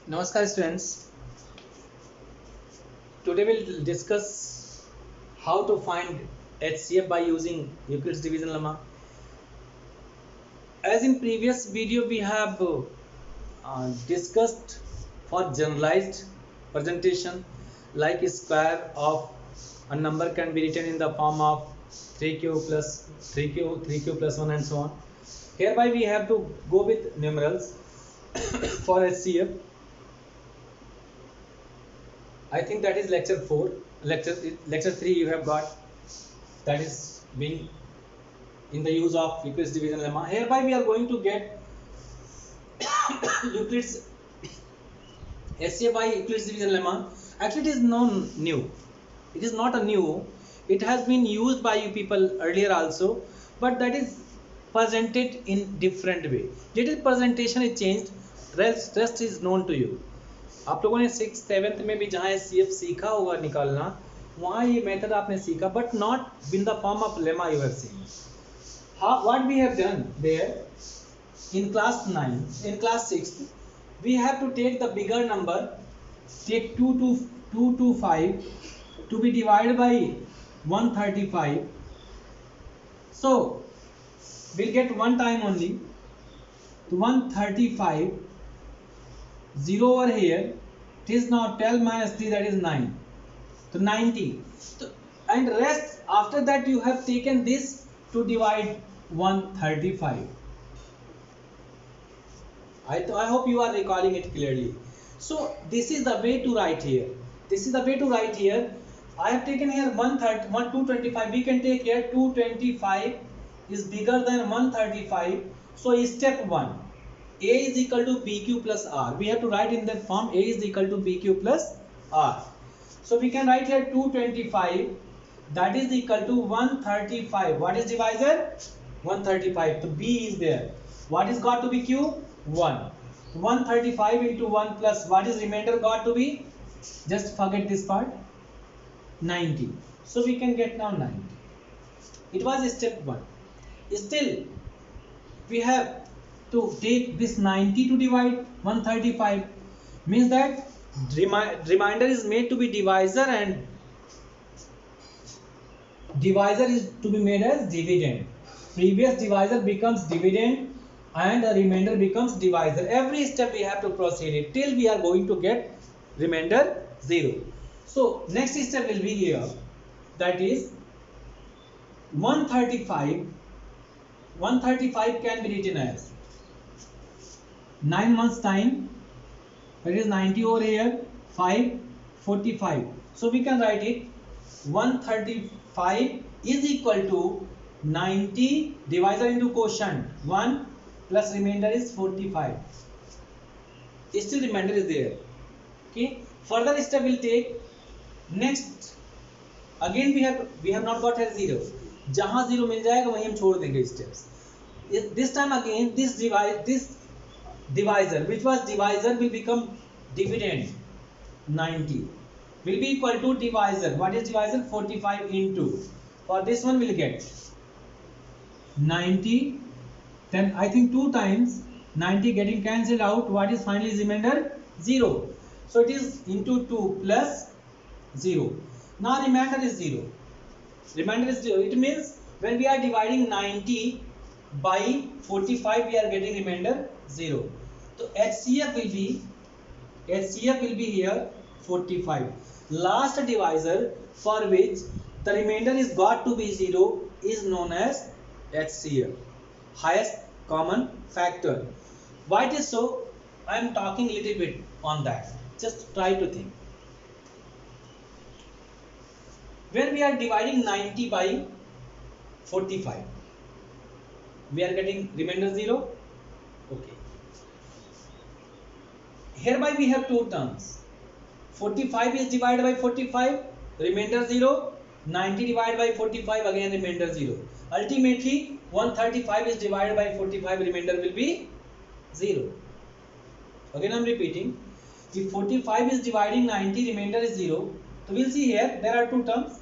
Namaskar students. Today we'll discuss how to find HCF by using Euclid's division lemma. As in previous video we have discussed for generalized presentation like square of a number can be written in the form of 3q plus 3q plus 1 and so on. Hereby we have to go with numerals for HCF. I think that is lecture 4. Lecture 3 you have got, that is being in the use of Euclid's division lemma. Hereby we are going to get Euclid's HCF by Euclid's division lemma. Actually it is new. It is not a new. It has been used by you people earlier also, but that is presented in different way. Little presentation is changed. Rest is known to you. आप लोगों ने 6th 7th में भी जहाँ CF सीखा होगा निकालना, वहाँ ये मेथड आपने सीखा, but not in the form of lemma you have seen. What we have done there in class 9, in class 6, we have to take the bigger number, take 2 to 5 to be divided by 135. So we'll get one time only. To 135. 0 over here, it is now 12 minus 3, that is 9. So 90. So, and rest after that you have taken this to divide 135. I hope you are recalling it clearly. So this is the way to write here. This is the way to write here. I have taken here 225. We can take here 225 is bigger than 135. So step 1. A is equal to BQ plus R. We have to write in that form. A is equal to BQ plus R. So we can write here 225. That is equal to 135. What is divisor? 135. So B is there. What is got to be Q? 1. 135 into 1 plus what is remainder got to be? Just forget this part. 90. So we can get now 90. It was step 1. Still, we have to take this 90 to divide 135, means that remainder is made to be divisor and divisor is to be made as dividend. Previous divisor becomes dividend and the remainder becomes divisor. Every step we have to proceed it till we are going to get remainder 0. So next step will be here, that is 135 can be written as 9 months time, that is 90 over here, 5, 45. So we can write it 135 is equal to 90 divisor into quotient 1 plus remainder is 45. Still remainder is there. Okay. Further step will take next. Again we have not got here 0. जहाँ 0 मिल जाएगा वहीं हम छोड़ देंगे steps. This time again this divisor, which was divisor, will become dividend. 90 will be equal to divisor. What is divisor? 45 into. For this one we'll get 90. Then I think 2 times 90 getting cancelled out. What is finally remainder? 0. So it is into 2 plus 0. Now remainder is 0. Remainder is 0. It means when we are dividing 90 by 45, we are getting remainder 0. So HCF will be here 45. Last divisor for which the remainder is got to be 0 is known as HCF, highest common factor. Why it is so? I am talking a little bit on that. Just try to think. When we are dividing 90 by 45, we are getting remainder 0. Okay. Hereby we have 2 terms. 45 is divided by 45, remainder 0. 90 divided by 45, again remainder 0. Ultimately 135 is divided by 45, remainder will be 0. Again I am repeating. If 45 is dividing 90, remainder is 0. So we will see here there are 2 terms,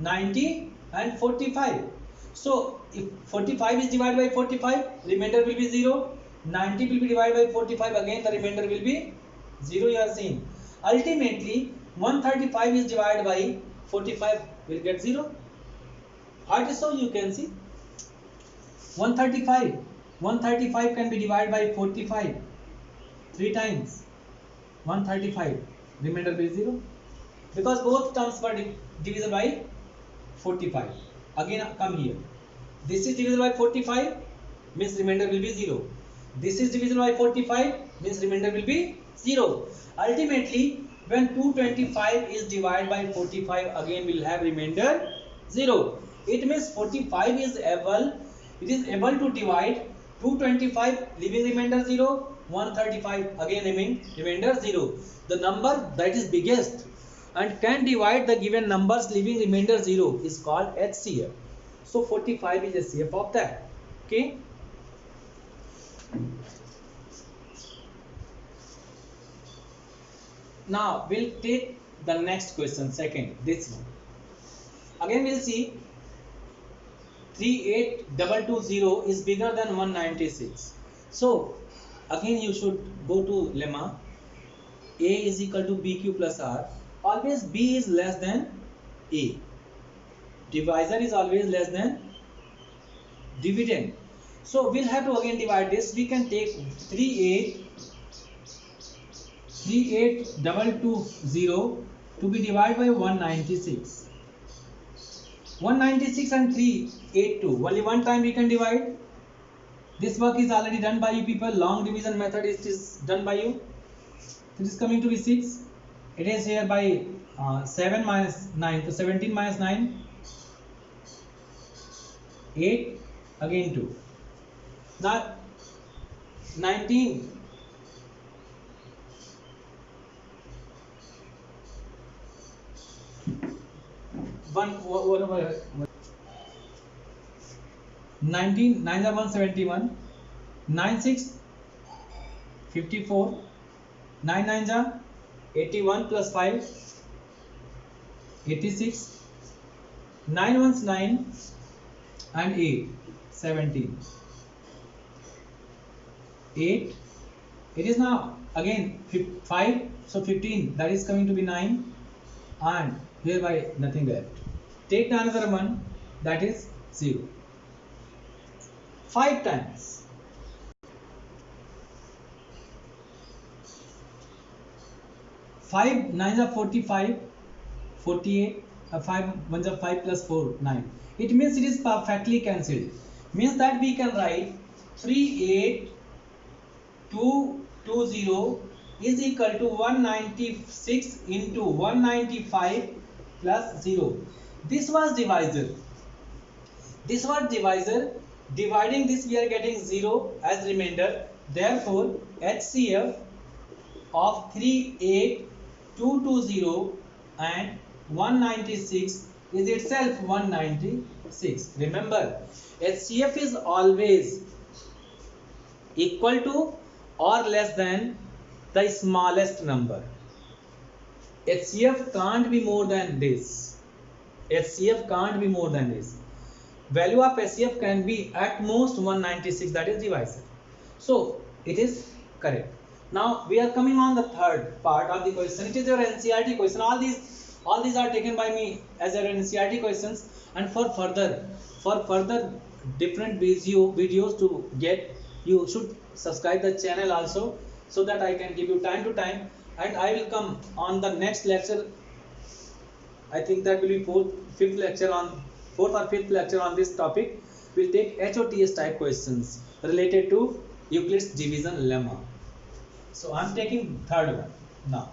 90 and 45. So if 45 is divided by 45, remainder will be 0. 90 will be divided by 45, again the remainder will be 0 you are seeing. Ultimately 135 is divided by 45 will get 0. What is so you can see 135 135 can be divided by 45 3 times 135 remainder will be 0 because both terms were divisible by 45. Again come here, this is divisible by 45 means remainder will be 0. This is divisible by 45 means remainder will be 0. Ultimately when 225 is divided by 45 again will have remainder 0. It means 45 is able, it is able to divide 225 leaving remainder 0, 135 again remainder 0. The number that is biggest and can divide the given numbers leaving remainder 0 is called HCF. So 45 is HCF of that. Okay. Now we'll take the next question, second, this one. Again we'll see 38220 is bigger than 196. So again you should go to lemma A is equal to BQ plus R. Always B is less than A. Divisor is always less than dividend. So we'll have to again divide this. We can take 38220 to be divided by 196. 196 and 382. Only one time we can divide. This work is already done by you people. Long division method is done by you. It is coming to be 6. It is here by 7 minus 9. So 17 minus 9. 8 again 2. Now 19 19 9 are 171 9 6 54 9 9 are 81 plus 5 86 9 1 9 and 8 17 8 it is now again 5 so 15 that is coming to be 9 and hereby nothing left. Take another one that is 0. 5 times 5 9 are 45 48 5 1 are 5 plus 4 9. It means it is perfectly cancelled, means that we can write 38220 is equal to 196 into 195 plus 0. This was divisor. This was divisor. Dividing this we are getting 0 as remainder. Therefore HCF of 38220 and 196 is itself 196. Remember HCF is always equal to or less than the smallest number. HCF can't be more than this. HCF can't be more than this. Value of HCF can be at most 196, that is divisor. So it is correct. Now we are coming on the third part of the question. It is your NCERT question. All these are taken by me as your NCERT questions, and for further different videos to get, you should subscribe the channel also, so that I can give you time to time, and I will come on the next lecture. I think that will be fourth or fifth lecture on this topic. We'll take HOTS type questions related to Euclid's division lemma. So I'm taking third one now.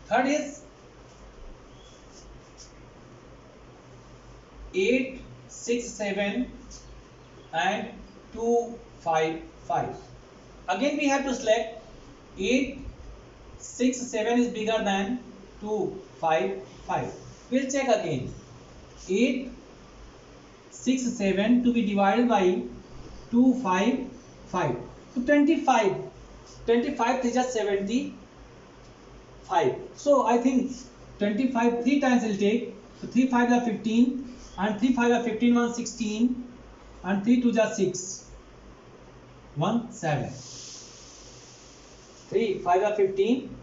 Third is 8, 6, 7 and 2, 5, 5. Again we have to select 8, 6, 7 is bigger than 2, 5, 5. We'll check again. 8, 6, 7 to be divided by 2, 5, 5. So 25 is just 75. So I think 25 3 times will take. So 3 5 are 15 and 3 5 are 15 1 16 and 3 2 are 6, 1 7. 3 5 are 15,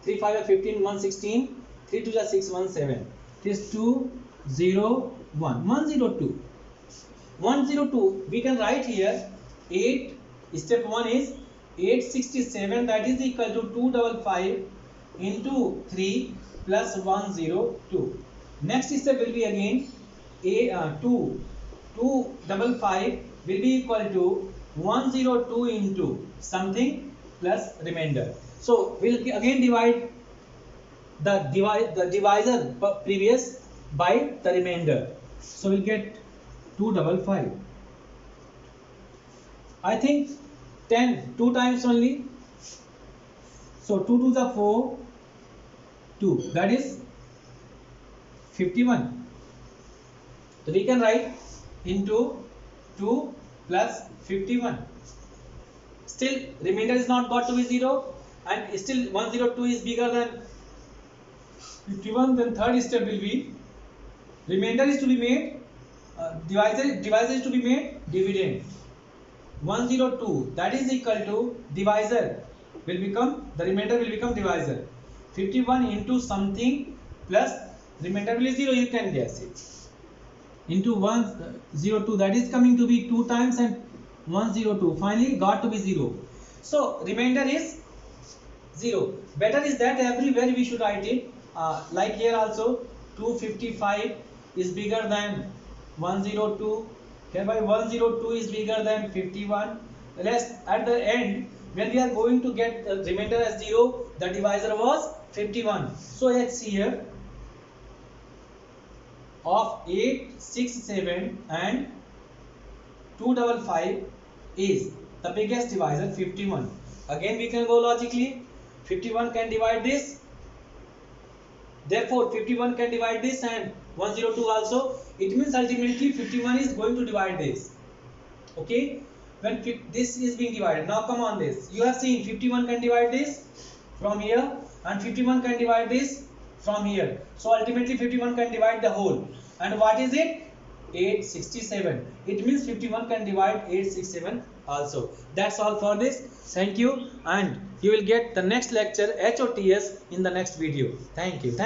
3 5 are 15, 1 16, 3 2 are 6, 1 7. It is 2 0 1, 102. 102 we can write here 8. Step 1 is 867, that is equal to 255 into 3 plus 102. Next step will be again 255 will be equal to 102 into something plus remainder. So we'll again divide the divisor previous by the remainder. So we'll get 255. I think 10 2 times only. So 2 2 the 4, 2, that is 51. So we can write into 2 plus 51. Still remainder is not got to be 0, and still 102 is bigger than 51. Then third step will be remainder is to be made, divisor is to be made dividend. 102, that is equal to divisor will become, the remainder will become divisor. 51 into something plus remainder will be 0, you can guess it, into 102, that is coming to be 2 times, and 102 finally got to be 0. So remainder is 0. Better is that everywhere we should write it, like here also 255 is bigger than 102, hereby 102 is bigger than 51. Rest at the end, when we are going to get the remainder as 0, the divisor was 51. So let's see here, of 867 and 255 is the biggest divisor, 51. Again we can go logically, 51 can divide this, therefore 51 can divide this, and 102 also. It means ultimately 51 is going to divide this. Okay, when this is being divided, now come on this, you have seen 51 can divide this from here, and 51 can divide this from here. So ultimately 51 can divide the whole, and what is it? 867. It means 51 can divide 867 also. That's all for this. Thank you, and you will get the next lecture HOTS in the next video. Thank you.